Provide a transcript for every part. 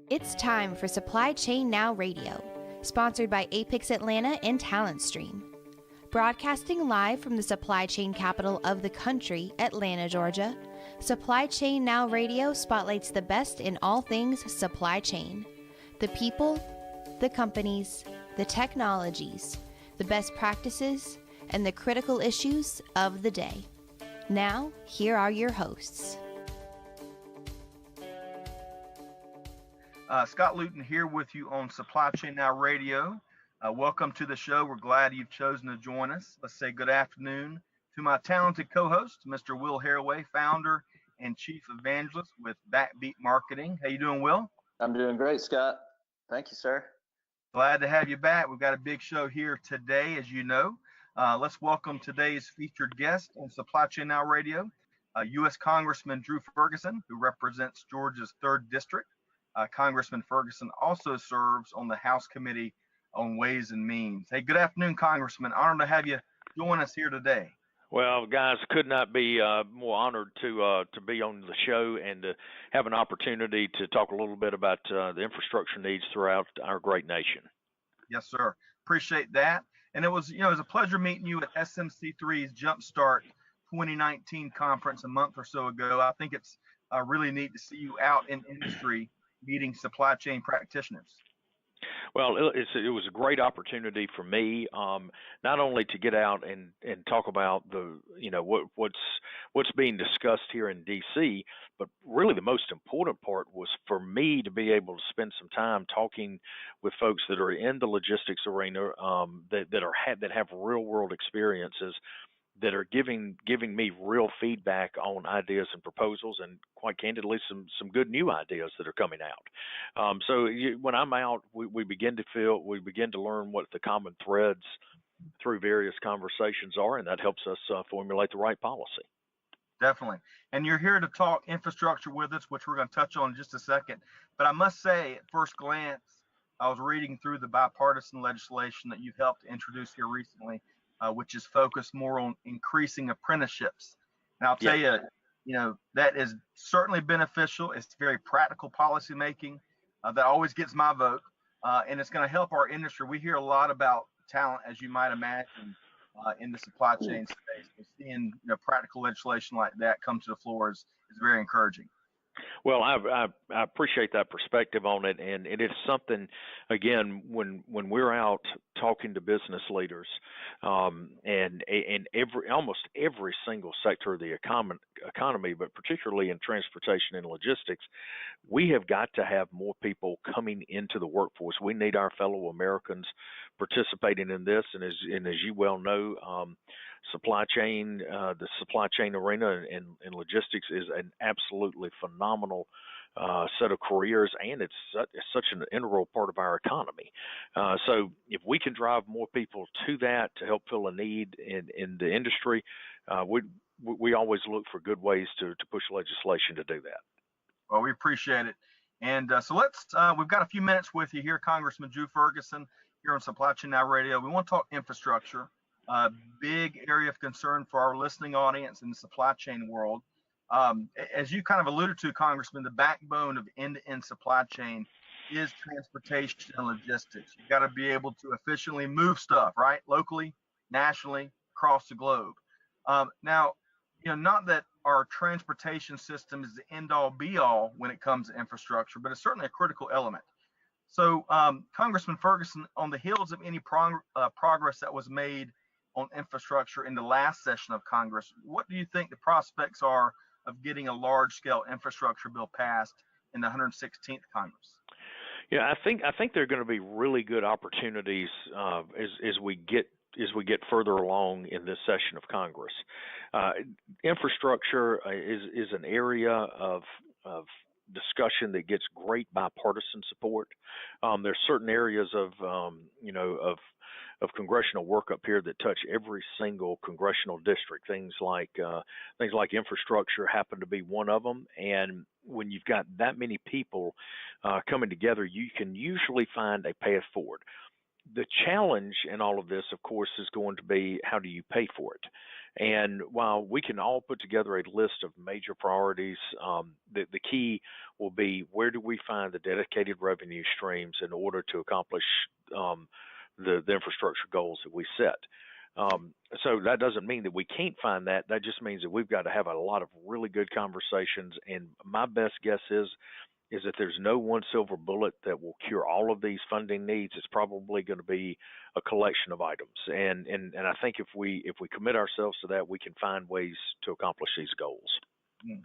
It's time for Supply Chain Now Radio, sponsored by Apex Atlanta and Talent Stream. Broadcasting live from the supply chain capital of the country, Atlanta, Georgia, Supply Chain Now Radio spotlights the best in all things supply chain. The people, the companies, the technologies, the best practices, and the critical issues of the day. Now, here are your hosts. Scott Luton here with you on Supply Chain Now Radio. Welcome to the show. We're glad you've chosen to join us. Let's say good afternoon to my talented co-host, Mr. Will Haraway, founder and chief evangelist with Backbeat Marketing. How you doing, Will? I'm doing great, Scott. Thank you, sir. Glad to have you back. We've got a big show here today, as you know. Let's welcome today's featured guest on Supply Chain Now Radio, U.S. Congressman Drew Ferguson, who represents Georgia's 3rd District. Congressman Ferguson also serves on the House Committee on Ways and Means. Hey, good afternoon, Congressman. Honored to have you join us here today. Well, guys, could not be more honored to be on the show and to have an opportunity to talk a little bit about the infrastructure needs throughout our great nation. Yes, sir. Appreciate that. And it was a pleasure meeting you at SMC3's Jumpstart 2019 conference a month or so ago. I think it's really neat to see you out in industry meeting supply chain practitioners. Well, it was a great opportunity for me, not only to get out and talk about what's being discussed here in D.C., but really the most important part was for me to be able to spend some time talking with folks that are in the logistics arena, that have real world experiences, that are giving me real feedback on ideas and proposals, and quite candidly, some good new ideas that are coming out. When I'm out, we begin to learn what the common threads through various conversations are, and that helps us formulate the right policy. Definitely. And you're here to talk infrastructure with us, which we're going to touch on in just a second. But I must say, at first glance, I was reading through the bipartisan legislation that you've helped introduce here recently, which is focused more on increasing apprenticeships. And I'll tell you, that is certainly beneficial. It's very practical policy making that always gets my vote, and it's going to help our industry. We hear a lot about talent, as you might imagine, in the supply chain space. But seeing practical legislation like that come to the floor is very encouraging. Well, I appreciate that perspective on it, and it is something, again, when we're out talking to business leaders, and almost every single sector of the economy, but particularly in transportation and logistics, we have got to have more people coming into the workforce. We need our fellow Americans participating in this, and as you well know, the supply chain arena and logistics is an absolutely phenomenal set of careers, and it's such an integral part of our economy. So if we can drive more people to that to help fill a need in the industry, we always look for good ways to push legislation to do that. Well, we appreciate it. And so we've got a few minutes with you here, Congressman Drew Ferguson, here on Supply Chain Now Radio. We want to talk infrastructure, big area of concern for our listening audience in the supply chain world. As you kind of alluded to, Congressman, the backbone of end-to-end supply chain is transportation and logistics. You've got to be able to efficiently move stuff, right? Locally, nationally, across the globe. Now, not that our transportation system is the end-all, be-all when it comes to infrastructure, but it's certainly a critical element. So, Congressman Ferguson, on the heels of any progress that was made on infrastructure in the last session of Congress, what do you think the prospects are of getting a large-scale infrastructure bill passed in the 116th Congress? Yeah, I think there are going to be really good opportunities as we get further along in this session of Congress. Infrastructure is an area of discussion that gets great bipartisan support. There's certain areas of congressional work up here that touch every single congressional district. Things like infrastructure happen to be one of them. And when you've got that many people coming together, you can usually find a path forward. The challenge in all of this, of course, is going to be how do you pay for it? And while we can all put together a list of major priorities, the key will be where do we find the dedicated revenue streams in order to accomplish the infrastructure goals that we set. So that doesn't mean that we can't find that. That just means that we've got to have a lot of really good conversations. And my best guess is that there's no one silver bullet that will cure all of these funding needs. It's probably going to be a collection of items. And I think if we commit ourselves to that, we can find ways to accomplish these goals. Mm.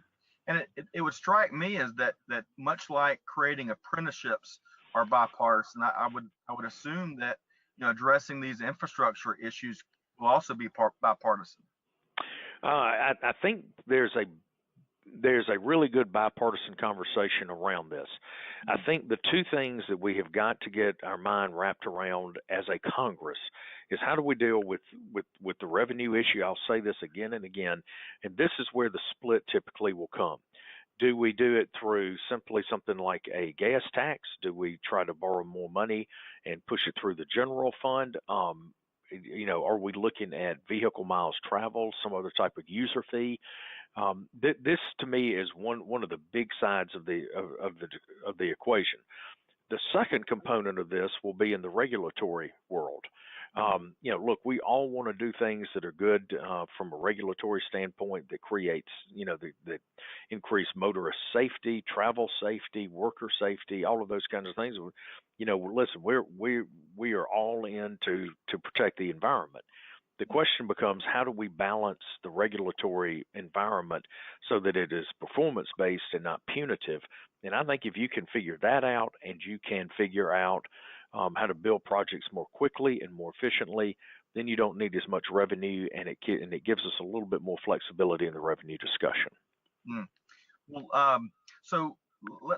And it would strike me as that much like creating apprenticeships are bipartisan. I would assume that addressing these infrastructure issues will also be bipartisan. I think there's a really good bipartisan conversation around this. I think the two things that we have got to get our mind wrapped around as a Congress is how do we deal with the revenue issue. I'll say this again and again, and this is where the split typically will come. Do we do it through simply something like a gas tax? Do we try to borrow more money and push it through the general fund? Are we looking at vehicle miles traveled, some other type of user fee? This to me is one of the big sides of the equation. The second component of this will be in the regulatory world. Look, we all want to do things that are good from a regulatory standpoint that creates, that increase motorist safety, travel safety, worker safety, all of those kinds of things. Listen, we are all in to protect the environment. The question becomes how do we balance the regulatory environment so that it is performance based and not punitive? And I think if you can figure that out and you can figure out how to build projects more quickly and more efficiently, then you don't need as much revenue, and it gives us a little bit more flexibility in the revenue discussion. Mm. Well, so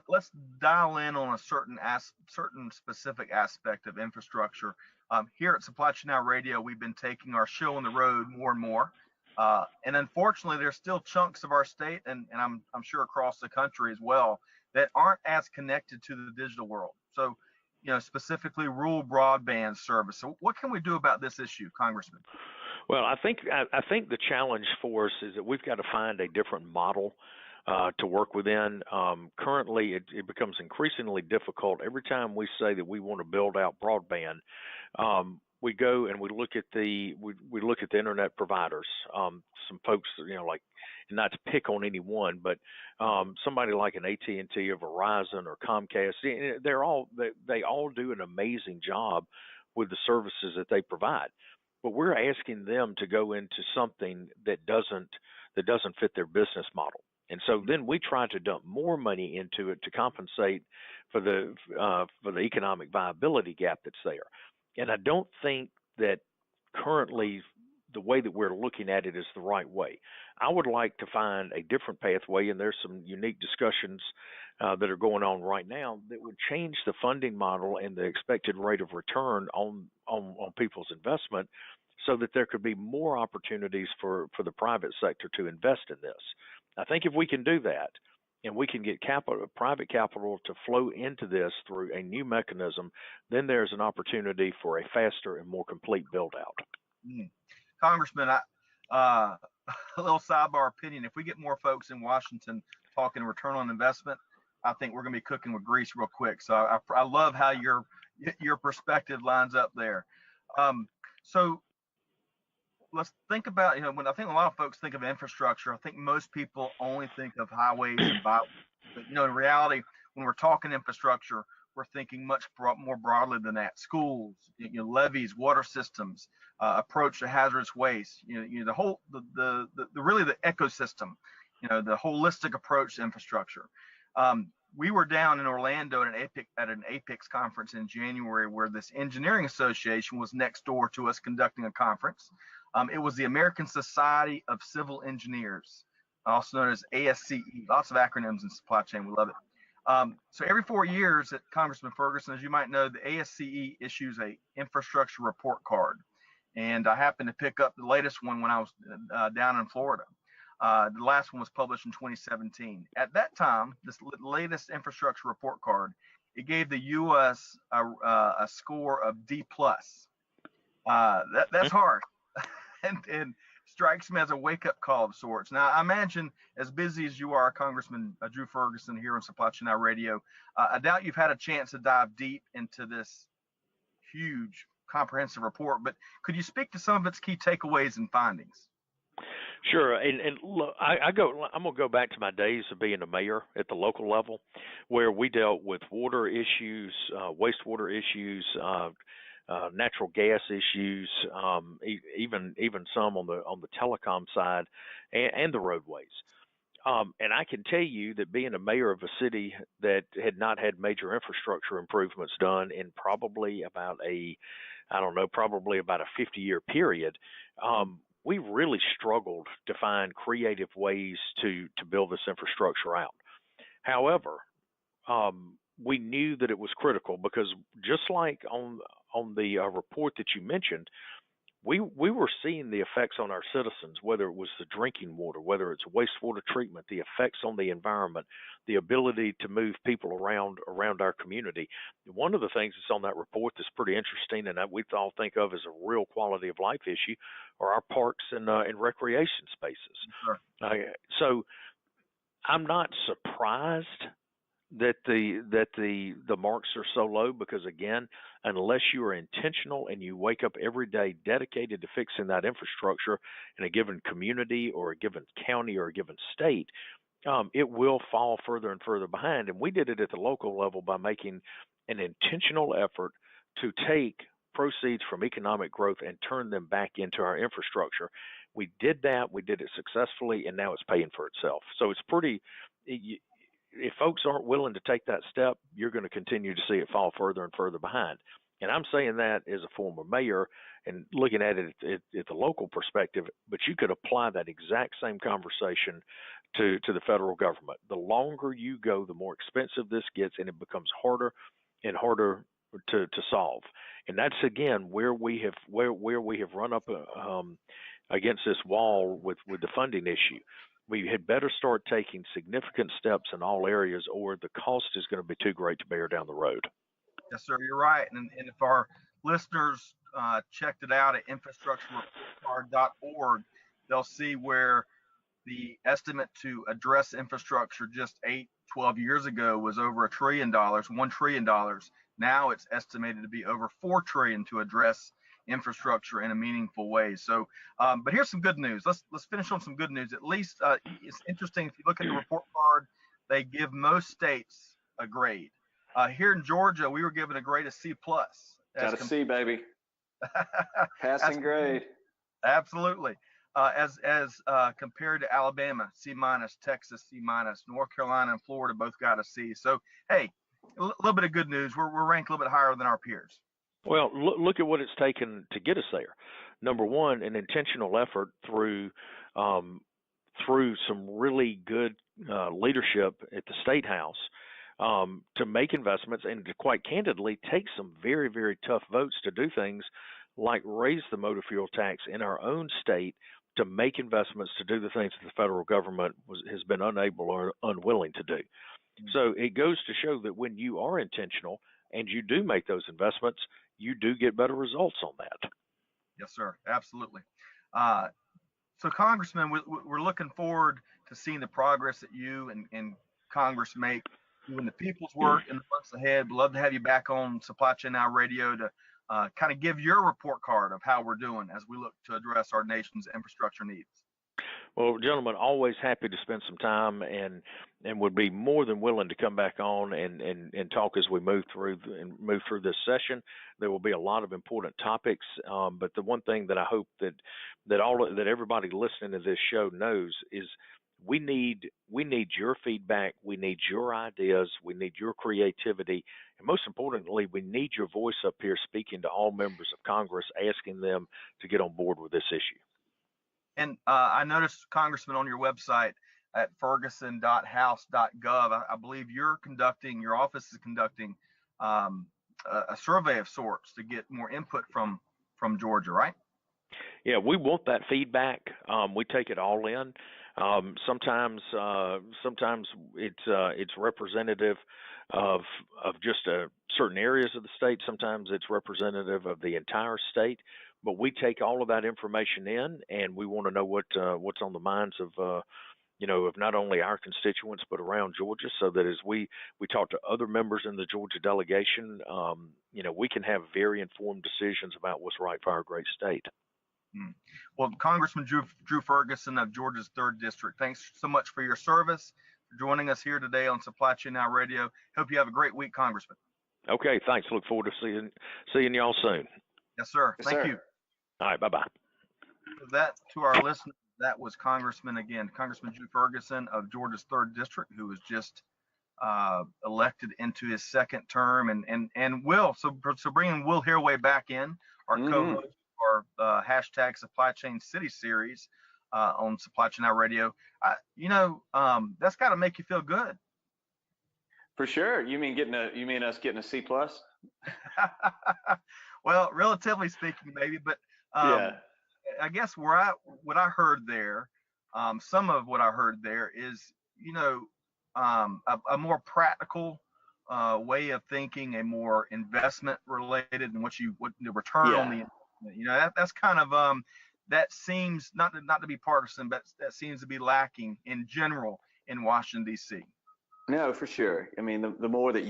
let's dial in on a certain specific aspect of infrastructure. Here at Supply Chain Now Radio, we've been taking our show on the road more and more. And unfortunately, there's still chunks of our state, and I'm sure across the country as well, that aren't as connected to the digital world. So, specifically rural broadband service. So what can we do about this issue, Congressman? Well, I think the challenge for us is that we've got to find a different model to work within. Currently, it becomes increasingly difficult. Every time we say that we want to build out broadband, we go and we look at the internet providers. Some folks, like, not to pick on anyone, but somebody like an AT&T or Verizon or Comcast, they all do an amazing job with the services that they provide. But we're asking them to go into something that doesn't fit their business model. And so then we try to dump more money into it to compensate for the economic viability gap that's there. And I don't think that currently the way that we're looking at it is the right way. I would like to find a different pathway, and there's some unique discussions that are going on right now that would change the funding model and the expected rate of return on people's investment so that there could be more opportunities for the private sector to invest in this. I think if we can do that, and we can get private capital to flow into this through a new mechanism, then there's an opportunity for a faster and more complete build out. Congressman, a little sidebar opinion. If we get more folks in Washington talking return on investment, I think we're going to be cooking with grease real quick. So I love how your perspective lines up there. So let's think about, when I think a lot of folks think of infrastructure, I think most people only think of highways and byways. But, in reality, when we're talking infrastructure, we're thinking much more broadly than that. Schools, levees, water systems, approach to hazardous waste, the whole, really the ecosystem, the holistic approach to infrastructure. We were down in Orlando at an APICS conference in January where this engineering association was next door to us conducting a conference. It was the American Society of Civil Engineers, also known as ASCE. Lots of acronyms in supply chain. We love it. So every 4 years, at Congressman Ferguson, as you might know, the ASCE issues a infrastructure report card. And I happened to pick up the latest one when I was down in Florida. The last one was published in 2017. At that time, this latest infrastructure report card, it gave the U.S. a score of D plus. That's hard, and strikes me as a wake-up call of sorts. Now, I imagine, as busy as you are, Congressman Drew Ferguson, here on Supply Chain Now Radio, I doubt you've had a chance to dive deep into this huge, comprehensive report. But could you speak to some of its key takeaways and findings? Sure, and look, I'm gonna go back to my days of being a mayor at the local level, where we dealt with water issues, wastewater issues, natural gas issues, even some on the telecom side, and the roadways. And I can tell you that being a mayor of a city that had not had major infrastructure improvements done in probably about probably about a 50-year period, we really struggled to find creative ways to build this infrastructure out. However, we knew that it was critical because just like on the report that you mentioned, we were seeing the effects on our citizens, whether it was the drinking water, whether it's wastewater treatment, the effects on the environment, the ability to move people around our community. One of the things that's on that report that's pretty interesting and that we all think of as a real quality of life issue are our parks and recreation spaces. Sure. So I'm not surprised that the marks are so low because, again, unless you are intentional and you wake up every day dedicated to fixing that infrastructure in a given community or a given county or a given state, it will fall further and further behind. And we did it at the local level by making an intentional effort to take proceeds from economic growth and turn them back into our infrastructure. We did that. We did it successfully, and now it's paying for itself. So it's pretty. If folks aren't willing to take that step, you're going to continue to see it fall further and further behind. And I'm saying that as a former mayor and looking at it at the local perspective, but you could apply that exact same conversation to the federal government. The longer you go, the more expensive this gets, and it becomes harder and harder to solve. And that's, again, where we have run up against this wall with the funding issue. We had better start taking significant steps in all areas, or the cost is going to be too great to bear down the road. Yes, sir, you're right. And if our listeners checked it out at infrastructurereportcard.org, they'll see where the estimate to address infrastructure just 12 years ago was over $1 trillion, $1 trillion. Now it's estimated to be over $4 trillion to address infrastructure in a meaningful way. So, but here's some good news. Let's finish on some good news. At least it's interesting. If you look at the report card, they give most states a grade. Here in Georgia, we were given a grade of C plus. Got a C, baby. Passing grade. Absolutely. As compared to Alabama, C minus, Texas, C minus, North Carolina and Florida both got a C. So, hey, a little bit of good news. We're ranked a little bit higher than our peers. Well, look at what it's taken to get us there. Number one, an intentional effort through some really good leadership at the State House to make investments and to, quite candidly, take some very, very tough votes to do things like raise the motor fuel tax in our own state to make investments to do the things that the federal government has been unable or unwilling to do. Mm-hmm. So it goes to show that when you are intentional and you do make those investments, you do get better results on that. Yes, sir. Absolutely. So, Congressman, we're looking forward to seeing the progress that you and Congress make doing the people's work in the months ahead. We'd love to have you back on Supply Chain Now Radio to kind of give your report card of how we're doing as we look to address our nation's infrastructure needs. Well, gentlemen, always happy to spend some time and would be more than willing to come back on and talk as we move through this session. There will be a lot of important topics, but the one thing that I hope that everybody listening to this show knows is we need your feedback, we need your ideas, we need your creativity, and most importantly, we need your voice up here speaking to all members of Congress, asking them to get on board with this issue. And I noticed, Congressman, on your website at ferguson.house.gov, I believe your office is conducting a survey of sorts to get more input from Georgia, right? Yeah, we want that feedback. We take it all in. Sometimes it's representative of just certain areas of the state. Sometimes it's representative of the entire state. But we take all of that information in, and we want to know what's on the minds of of not only our constituents but around Georgia, so that as we talk to other members in the Georgia delegation, we can have very informed decisions about what's right for our great state. Well, Congressman Drew Ferguson of Georgia's 3rd District, thanks so much for your service, for joining us here today on Supply Chain Now Radio. Hope you have a great week, Congressman. Okay, thanks. Look forward to seeing y'all soon. Yes, sir. Yes, Thank sir. you. All right, bye-bye. That, to our listeners, that was Congressman Drew Ferguson of Georgia's 3rd District, who was just elected into his 2nd term, and so bringing Will Herway back in, our co-host for hashtag Supply Chain City series on Supply Chain Now Radio. That's got to make you feel good. For sure. You mean us getting a C+? Well, relatively speaking, maybe, but Yeah. I guess what I heard there, some of what I heard there is, a more practical way of thinking, a more investment related, and what the return on the investment. That's kind of that seems not to be partisan, but that seems to be lacking in general in Washington D.C. No, for sure. I mean, the more that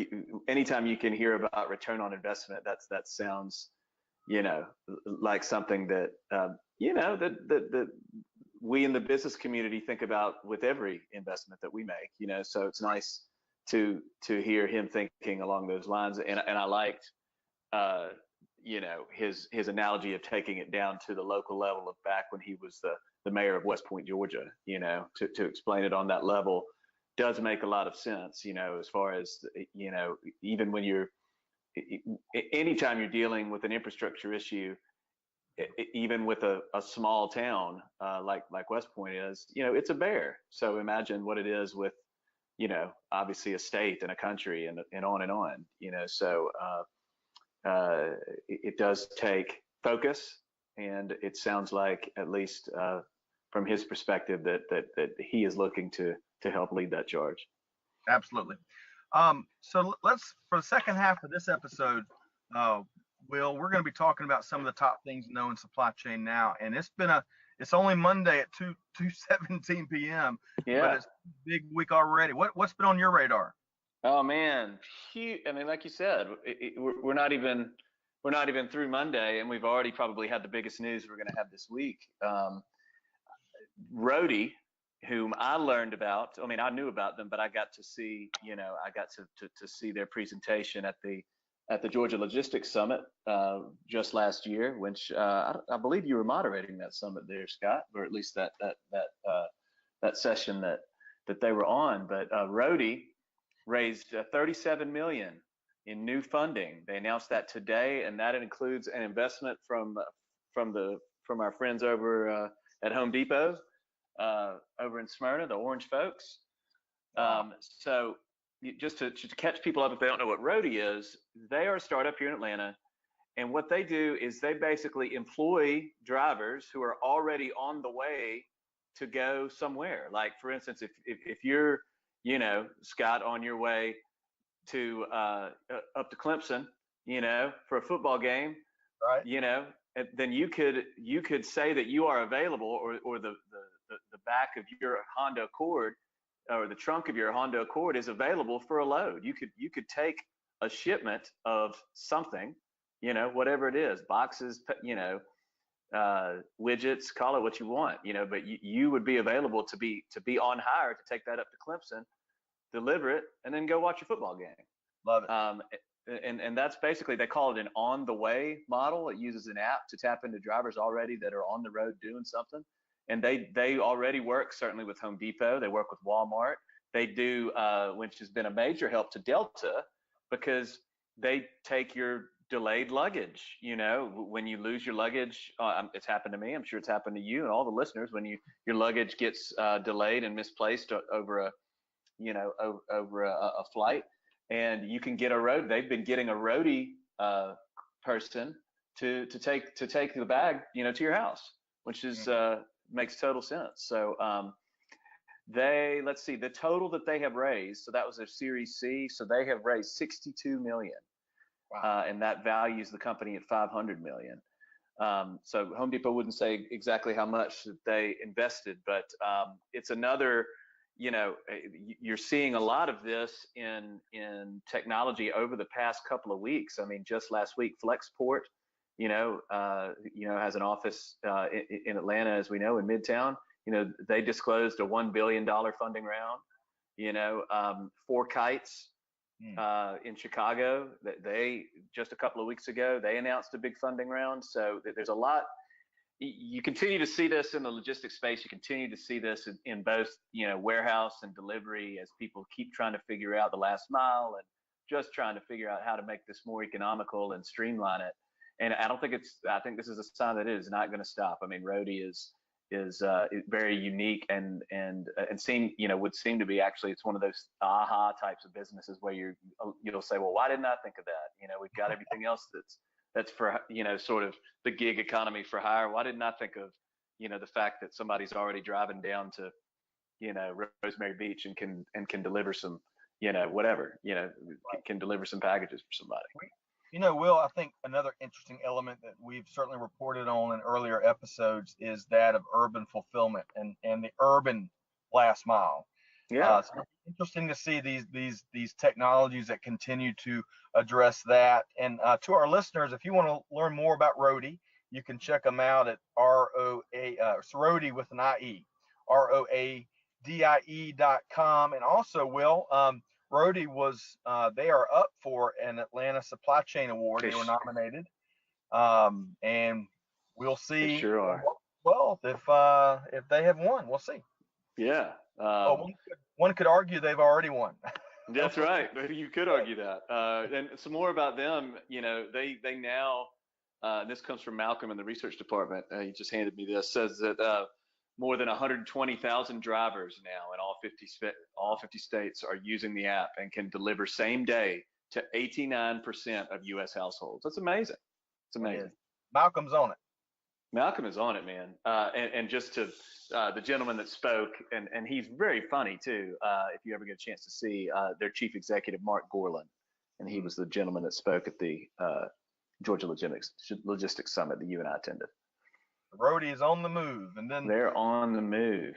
anytime you can hear about return on investment, that sounds, like something that, that we in the business community think about with every investment that we make, so it's nice to hear him thinking along those lines. And I liked, his analogy of taking it down to the local level of back when he was the mayor of West Point, Georgia, to explain it on that level does make a lot of sense, as far as, even when anytime you're dealing with an infrastructure issue, even with a small town like West Point is, it's a bear. So imagine what it is with, obviously a state and a country and on and on, so it does take focus, and it sounds like, at least from his perspective, that he is looking to help lead that charge. Absolutely. So for the second half of this episode, Will, we're going to be talking about some of the top things to know in supply chain now. And it's only Monday at 2:17 p.m. Yeah. But it's a big week already. What's been on your radar? Oh man, I mean, like you said, we're not even through Monday, and we've already probably had the biggest news we're going to have this week. Rhodey, whom I learned about. I mean, I knew about them, but I got to see, I got to see their presentation at the Georgia Logistics Summit just last year, which I believe you were moderating that summit there, Scott, or at least that session that they were on. But Rhodey raised $37 million in new funding. They announced that today, and that includes an investment from our friends over at Home Depot. Over in Smyrna, the Orange folks. So just to catch people up if they don't know what Rhodey is, they are a startup here in Atlanta, and what they do is they basically employ drivers who are already on the way to go somewhere. Like, for instance, if you're, Scott, on your way to up to Clemson, for a football game, right? Then you could say that you are available, or the back of your Honda Accord or the trunk of your Honda Accord is available for a load. You could take a shipment of something, whatever it is, boxes, widgets, call it what you want, but you would be available to be on hire to take that up to Clemson, deliver it, and then go watch a football game. Love it. And that's basically, they call it an on the way model. It uses an app to tap into drivers already that are on the road doing something. And they already work certainly with Home Depot. They work with Walmart. They do, which has been a major help to Delta, because they take your delayed luggage. When you lose your luggage, it's happened to me. I'm sure it's happened to you and all the listeners. When your luggage gets delayed and misplaced over a flight, and you can get a road. They've been getting a roadie person to take the bag, to your house, which is makes total sense. So let's see, the total that they have raised. So that was their Series C. So they have raised 62 million, and that values the company at 500 million. So Home Depot wouldn't say exactly how much that they invested, but it's another, you're seeing a lot of this in technology over the past couple of weeks. I mean, just last week, Flexport, has an office in Atlanta, as we know, in Midtown. They disclosed a $1 billion funding round. Four Kites in Chicago, they just a couple of weeks ago, they announced a big funding round. So there's a lot. You continue to see this in the logistics space. You continue to see this in both, warehouse and delivery, as people keep trying to figure out the last mile and just trying to figure out how to make this more economical and streamline it. And I think this is a sign that it is not going to stop. I mean, Roadie is very unique and would seem to be, actually, it's one of those aha types of businesses where you'll say, well, why didn't I think of that? We've got everything else that's for, sort of the gig economy for hire. Why didn't I think of, the fact that somebody's already driving down to, Rosemary Beach and can deliver some, whatever, can deliver some packages for somebody. Will, I think another interesting element that we've certainly reported on in earlier episodes is that of urban fulfillment and the urban last mile. Yeah. So it's interesting to see these technologies that continue to address that. And to our listeners, if you want to learn more about Roadie, you can check them out at Roadie with an IE, ROADIE.com. And also, Will, Roadie they are up for an Atlanta Supply Chain Award. They were nominated. And we'll see. They sure are. Well, if they have won, we'll see. Yeah. One could argue they've already won. That's right. You could argue that. And some more about them. They now, this comes from Malcolm in the research department. He just handed me this. Says that more than 120,000 drivers now in all 50 states are using the app and can deliver same day to 89% of U.S. households. That's amazing. It's amazing. Malcolm's on it. Malcolm is on it, man. And just to the gentleman that spoke, and he's very funny too. If you ever get a chance to see their chief executive, Mark Gorland, and he was the gentleman that spoke at the Georgia Logistics Summit that you and I attended. Roadie is on the move, and then they're on the move.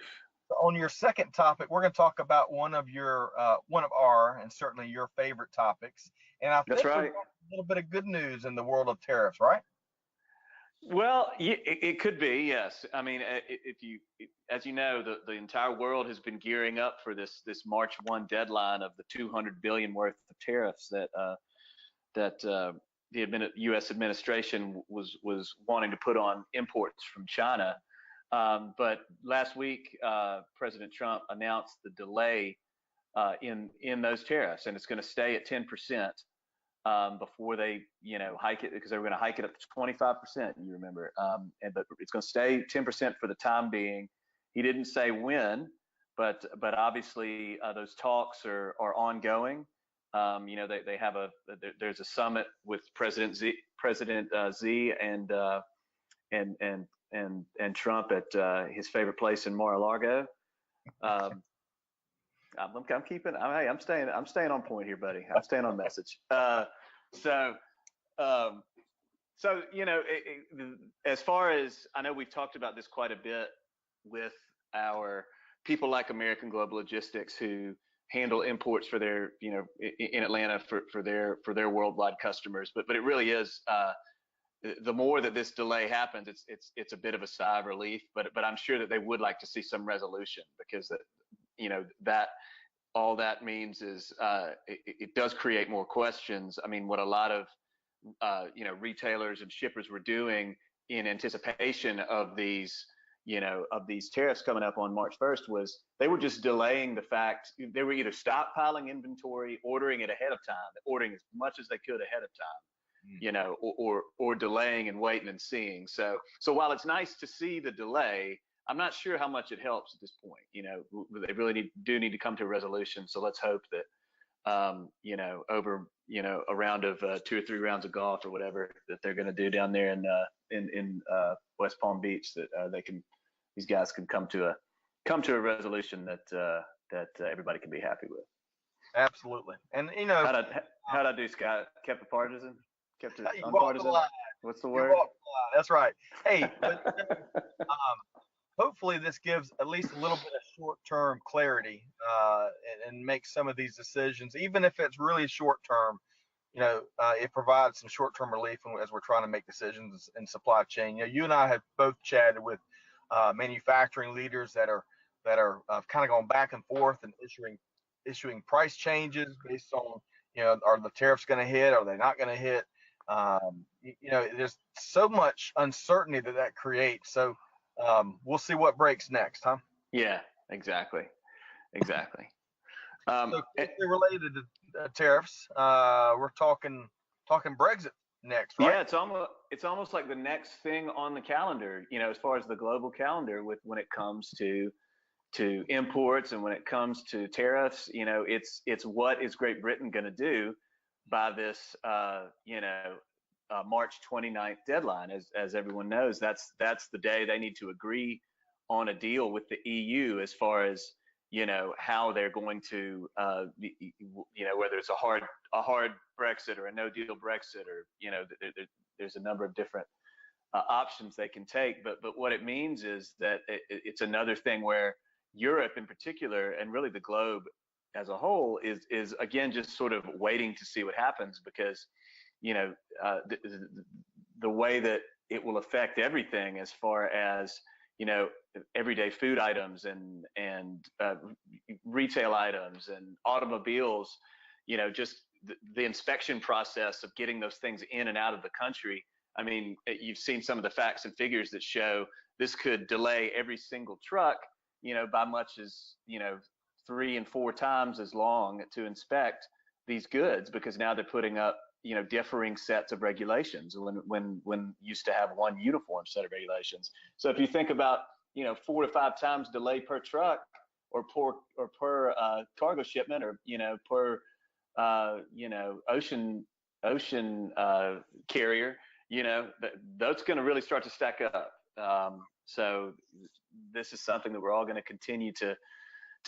On your second topic, we're going to talk about one of our, and certainly your favorite topics. And I think that's right. A little bit of good news in the world of tariffs, right? Well, it could be, yes. I mean, as you know, the entire world has been gearing up for this March 1 deadline of the $200 billion worth of tariffs that the U.S. administration was wanting to put on imports from China. But last week, President Trump announced the delay in those tariffs, and it's going to stay at 10%. Before they, hike it, because they were going to hike it up to 25%. You remember, but it's going to stay 10% for the time being. He didn't say when, but obviously those talks are ongoing. They have there's a summit with President Z and Trump at his favorite place in Mar-a-Lago. I'm staying on point here, buddy. I'm staying on message. As far as I know, we've talked about this quite a bit with our people like American Global Logistics, who handle imports for their, in Atlanta for their worldwide customers. But it really is, the more that this delay happens, it's a bit of a sigh of relief. But I'm sure that they would like to see some resolution, because that all that means is it does create more questions. I mean, what a lot of retailers and shippers were doing in anticipation of these tariffs coming up on March 1st was they were just delaying the fact. They were either stockpiling inventory, ordering it ahead of time, ordering as much as they could ahead of time, or delaying and waiting and seeing. So while it's nice to see the delay, I'm not sure how much it helps at this point. They really do need to come to a resolution. So let's hope that, over, a round of 2 or 3 rounds of golf or whatever that they're going to do down there in West Palm Beach, that these guys can come to come to a resolution that everybody can be happy with. Absolutely. And How'd I do, Scott? Kept it partisan? Kept it you walked the unpartisan? line. What's the You word? walked the line. That's right. Hey, but hopefully this gives at least a little bit of short-term clarity and makes some of these decisions, even if it's really short-term. It provides some short-term relief as we're trying to make decisions in supply chain. You and I have both chatted with manufacturing leaders that are kind of going back and forth and issuing price changes based on, are the tariffs going to hit? Are they not going to hit? There's so much uncertainty that creates. So we'll see what breaks next, huh? Yeah, exactly. So closely related to tariffs, we're talking Brexit next, right? Yeah, it's almost like the next thing on the calendar, as far as the global calendar when it comes to imports and when it comes to tariffs. It's what is Great Britain going to do by this March 29th deadline. As everyone knows, that's the day they need to agree on a deal with the EU as far as how they're going to whether it's a hard Brexit or a no deal Brexit, or there's a number of different options they can take. But what it means is that it's another thing where Europe in particular, and really the globe as a whole, is again just sort of waiting to see what happens, because the way that it will affect everything as far as everyday food items and retail items and automobiles, just the inspection process of getting those things in and out of the country. I mean, you've seen some of the facts and figures that show this could delay every single truck, by much as 3 and 4 times as long to inspect these goods, because now they're putting up differing sets of regulations when used to have one uniform set of regulations. So if you think about 4 to 5 times delay per truck or per cargo shipment, or per ocean carrier, that's going to really start to stack up. So this is something that we're all going to continue to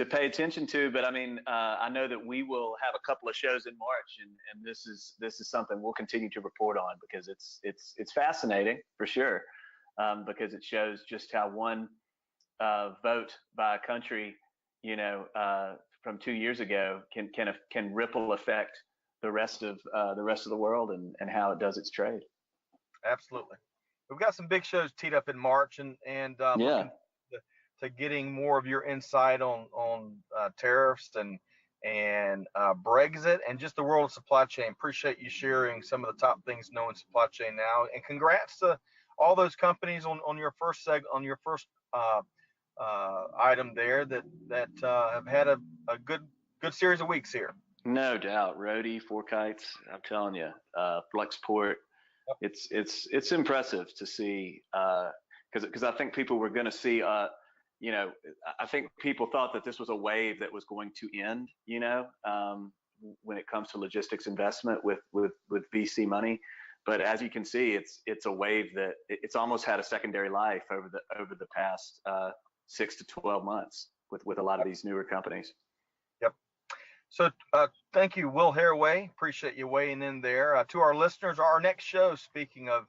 pay attention to. But I mean, I know that we will have a couple of shows in March, and this is something we'll continue to report on, because it's fascinating for sure, because it shows just how one vote by a country, from 2 years ago can ripple affect the rest of the world, and how it does its trade. Absolutely. We've got some big shows teed up in March, and looking to getting more of your insight on tariffs and Brexit and just the world of supply chain. Appreciate you sharing some of the top things known in supply chain now, and congrats to all those companies on your first item there that have had a good series of weeks here. No doubt. Rhodey, Four Kites, I'm telling you, Flexport. It's impressive to see, because I think people were going to see, I think people thought that this was a wave that was going to end, when it comes to logistics investment with VC money. But as you can see, it's a wave that it's almost had a secondary life over the past 6 to 12 months with a lot of these newer companies. Yep. So thank you, Will Haraway. Appreciate you weighing in there. To our listeners, our next show, speaking of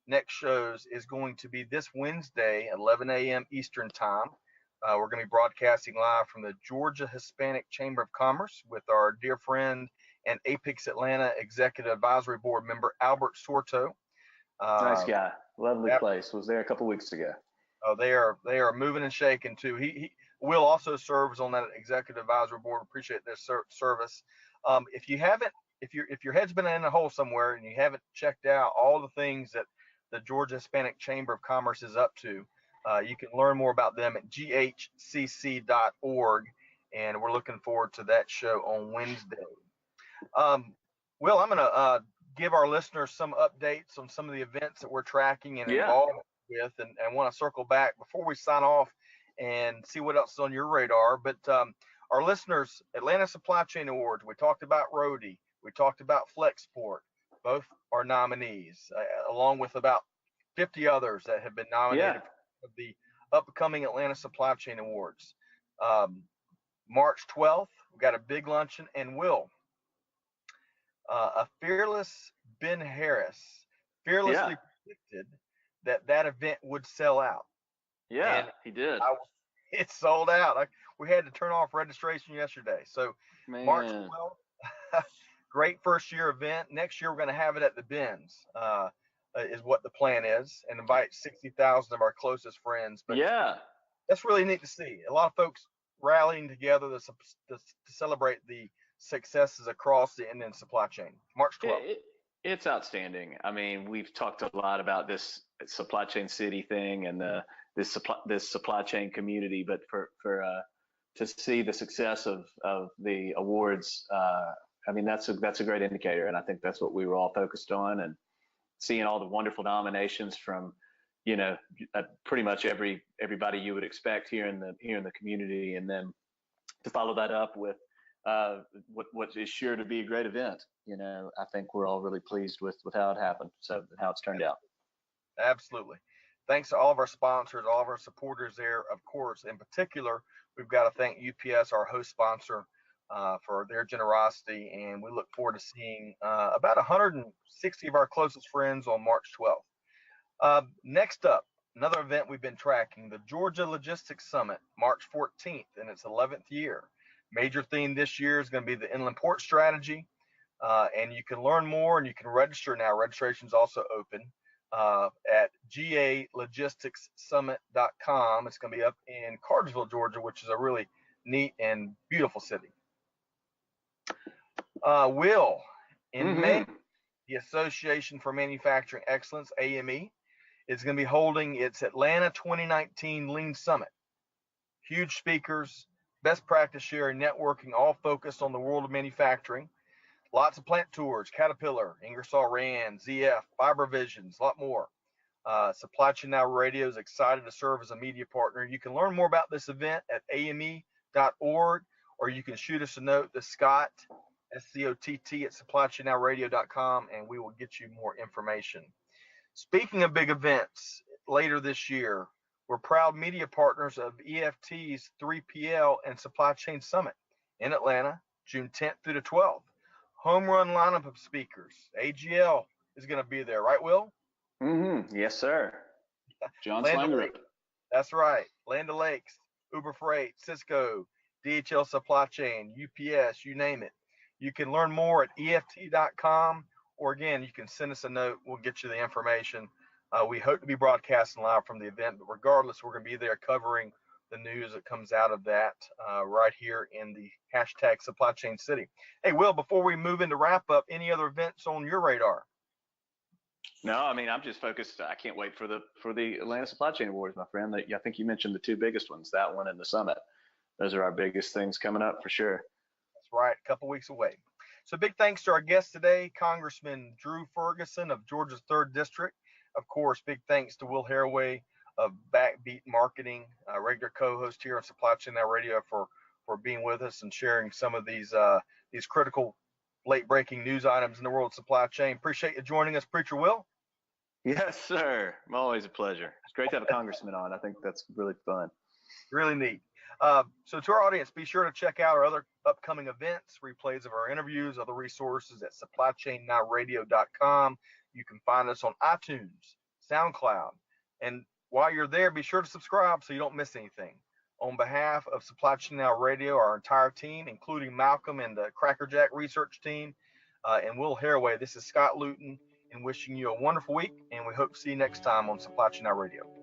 next shows, is going to be this Wednesday at 11 a.m. Eastern Time. We're going to be broadcasting live from the Georgia Hispanic Chamber of Commerce with our dear friend and Apex Atlanta Executive Advisory Board member, Albert Sorto. Nice guy. Lovely place. Was there a couple weeks ago. Oh, they are moving and shaking too. Will also serves on that executive advisory board. Appreciate their service. If your head's been in a hole somewhere and you haven't checked out all the things that the Georgia Hispanic Chamber of Commerce is up to, you can learn more about them at ghcc.org, and we're looking forward to that show on Wednesday. Will, I'm going to give our listeners some updates on some of the events that we're tracking and involved with, and want to circle back before we sign off and see what else is on your radar. But our listeners, Atlanta Supply Chain Awards, we talked about Rhodey, we talked about Flexport, both are nominees, along with about 50 others that have been nominated for the upcoming Atlanta Supply Chain Awards. March 12th, we've got a big luncheon, and a fearless Ben Harris Yeah. fearlessly predicted that event would sell out, Yeah, and he did. it sold out. We had to turn off registration yesterday. So March Man. 12th, great first year event. Next year we're going to have it at the Benz, is what the plan is, and invite 60,000 of our closest friends. But Yeah. that's really neat to see. A lot of folks rallying together to celebrate the successes across the Indian supply chain. March 12th. It's outstanding. I mean, we've talked a lot about this supply chain city thing and this supply chain community, but for to see the success of the awards, I mean, that's a great indicator, and I think that's what we were all focused on, and seeing all the wonderful nominations from, you know, pretty much everybody you would expect here in the community, and then to follow that up with what is sure to be a great event. You know, I think we're all really pleased with how it happened, so how it's turned out. Absolutely. Thanks to all of our sponsors, all of our supporters there. Of course, in particular, we've got to thank UPS, our host sponsor, for their generosity. And we look forward to seeing about 160 of our closest friends on March 12th. Next up, another event we've been tracking, the Georgia Logistics Summit, March 14th, in its 11th year. Major theme this year is going to be the inland port strategy. And you can learn more and you can register now. Registration is also open at galogisticssummit.com. It's going to be up in Cartersville, Georgia, which is a really neat and beautiful city. Will, in May, the Association for Manufacturing Excellence, AME, is going to be holding its Atlanta 2019 Lean Summit. Huge speakers, best practice sharing, networking, all focused on the world of manufacturing. Lots of plant tours, Caterpillar, Ingersoll Rand, ZF, Fiber Visions, a lot more. Supply Chain Now Radio is excited to serve as a media partner. You can learn more about this event at ame.org, or you can shoot us a note to Scott, SCOTT, at supplychainnowradio.com, and we will get you more information. Speaking of big events, later this year, we're proud media partners of EFT's 3PL and Supply Chain Summit in Atlanta, June 10th through the 12th. Home run lineup of speakers. AGL is going to be there, right, Will? Yes, sir. John Land Slanger. O'Lakes. That's right. Land O'Lakes, Uber Freight, Cisco, DHL Supply Chain, UPS, you name it. You can learn more at EFT.com, or again, you can send us a note. We'll get you the information. We hope to be broadcasting live from the event, but regardless, we're going to be there covering the news that comes out of that right here in the hashtag Supply Chain City. Hey, Will, before we move into wrap up, any other events on your radar? No, I mean, I'm just focused. I can't wait for the Atlanta Supply Chain Awards, my friend. I think you mentioned the two biggest ones, that one and the summit. Those are our biggest things coming up for sure. That's right, a couple weeks away. So big thanks to our guest today, Congressman Drew Ferguson of Georgia's 3rd District. Of course, big thanks to Will Haraway of Backbeat Marketing, regular co-host here on Supply Chain Now Radio, for being with us and sharing some of these critical late-breaking news items in the world of supply chain. Appreciate you joining us, Preacher Will. Yes, sir. Always a pleasure. It's great to have a congressman on. I think that's really fun. Really neat. So to our audience, be sure to check out our other upcoming events, replays of our interviews, other resources at supplychainnowradio.com. You can find us on iTunes, SoundCloud, and while you're there, be sure to subscribe so you don't miss anything. On behalf of Supply Chain Now Radio, our entire team, including Malcolm and the Crackerjack research team, and Will Haraway, this is Scott Luton, and wishing you a wonderful week, and we hope to see you next time on Supply Chain Now Radio.